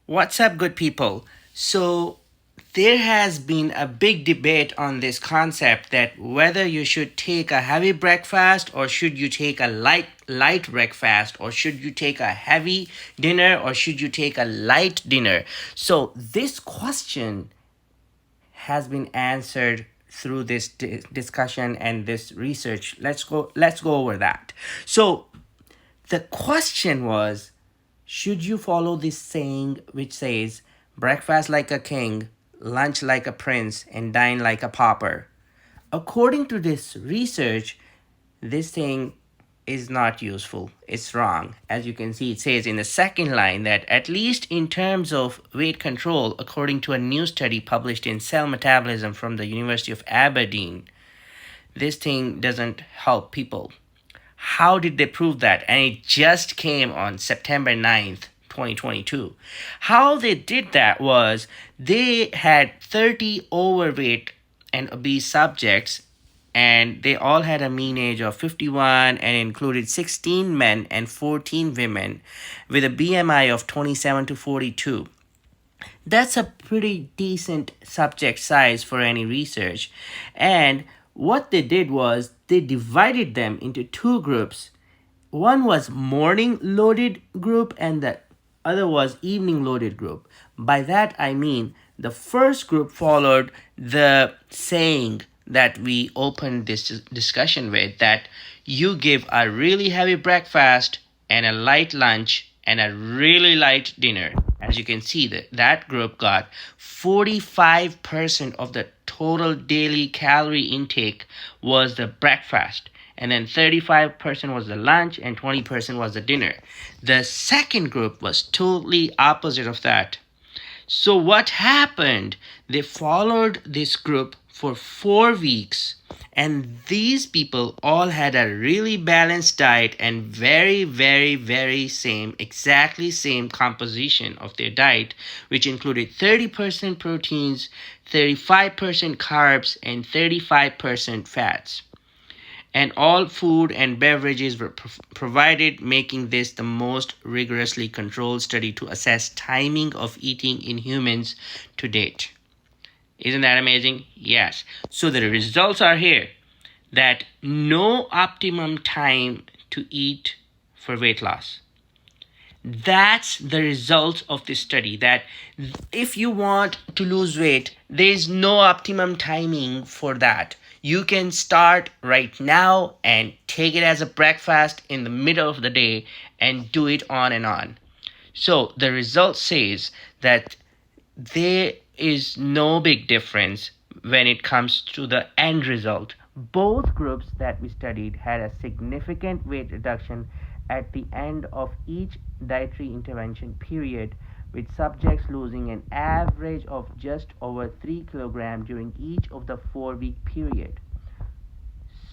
What's up, good people? So, there has been a big debate on this concept that whether you should take a heavy breakfast or should you take a light breakfast or should you take a heavy dinner or should you take a light dinner. So, this question has been answered through this discussion and this research. Let's go over that. So, the question was, should you follow this saying which says, breakfast like a king, lunch like a prince, and dine like a pauper? According to this research, this thing is not useful. It's wrong. As you can see, it says in the second line that, at least in terms of weight control, according to a new study published in Cell Metabolism from the University of Aberdeen, this thing doesn't help people. How did they prove that? And it just came on September 9th, 2022. How they did that was they had 30 overweight and obese subjects, and they all had a mean age of 51 and included 16 men and 14 women with a BMI of 27 to 42. That's a pretty decent subject size for any research. And what they did was they divided them into two groups. One was morning loaded group and the other was evening loaded group. By that I mean the first group followed the saying that we opened this discussion with, that you give a really heavy breakfast and a light lunch and a really light dinner. As you can see, that group got 45% of the total daily calorie intake was the breakfast, and then 35% was the lunch and 20% was the dinner. The second group was totally opposite of that. So what happened? They followed this group for 4 weeks, and these people all had a really balanced diet and very, very, very exactly same composition of their diet, which included 30% proteins, 35% carbs, and 35% fats. And all food and beverages were provided, making this the most rigorously controlled study to assess timing of eating in humans to date. Isn't that amazing? Yes. So the results are here, that no optimum time to eat for weight loss. That's the result of this study, that if you want to lose weight, there is no optimum timing for that. You can start right now and take it as a breakfast in the middle of the day and do it on and on. So the result says that there is no big difference when it comes to the end result. Both groups that we studied had a significant weight reduction at the end of each dietary intervention period, with subjects losing an average of just over 3 kilograms during each of the 4-week period.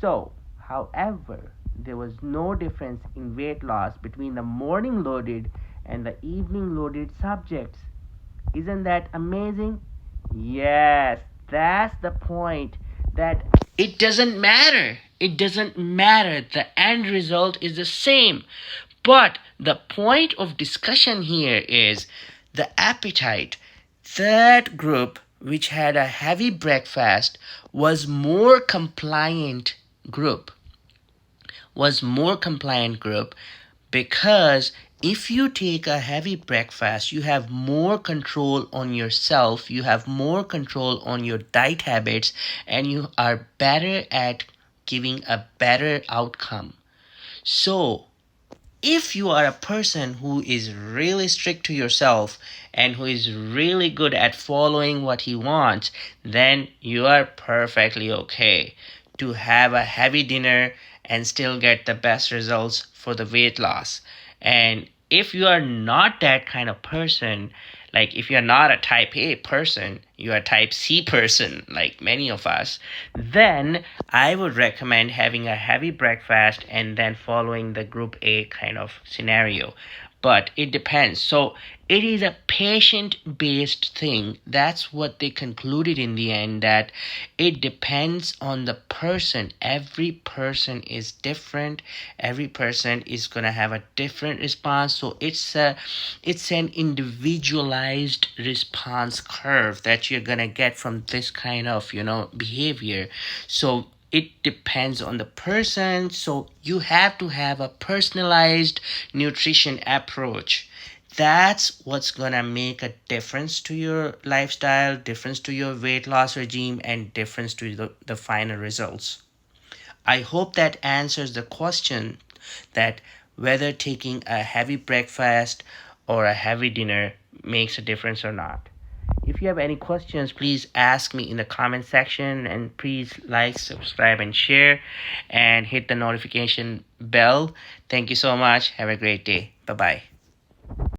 So, however, there was no difference in weight loss between the morning loaded and the evening loaded subjects. Isn't that amazing? Yes, that's the point, that it doesn't matter. It doesn't matter. The end result is the same. But the point of discussion here is the appetite. That group, which had a heavy breakfast, was more compliant group. Because if you take a heavy breakfast, you have more control on yourself, you have more control on your diet habits, and you are better at giving a better outcome. So, if you are a person who is really strict to yourself and who is really good at following what he wants, then you are perfectly okay to have a heavy dinner and still get the best results for the weight loss. And if you are not that kind of person, like if you're not a type A person, you're a type C person, like many of us, then I would recommend having a heavy breakfast and then following the group A kind of scenario. But it depends. So It is a patient based thing. That's what they concluded in the end, that it depends on the person. Every person is different. Every person is going to have a different response. So it's an individualized response curve that you're going to get from this kind of, behavior. So it depends on the person. So you have to have a personalized nutrition approach. That's what's gonna make a difference to your lifestyle, difference to your weight loss regime, and difference to the final results. I hope that answers the question that whether taking a heavy breakfast or a heavy dinner makes a difference or not. If you have any questions, please ask me in the comment section, and please like, subscribe, and share, and hit the notification bell. Thank you so much. Have a great day. Bye bye.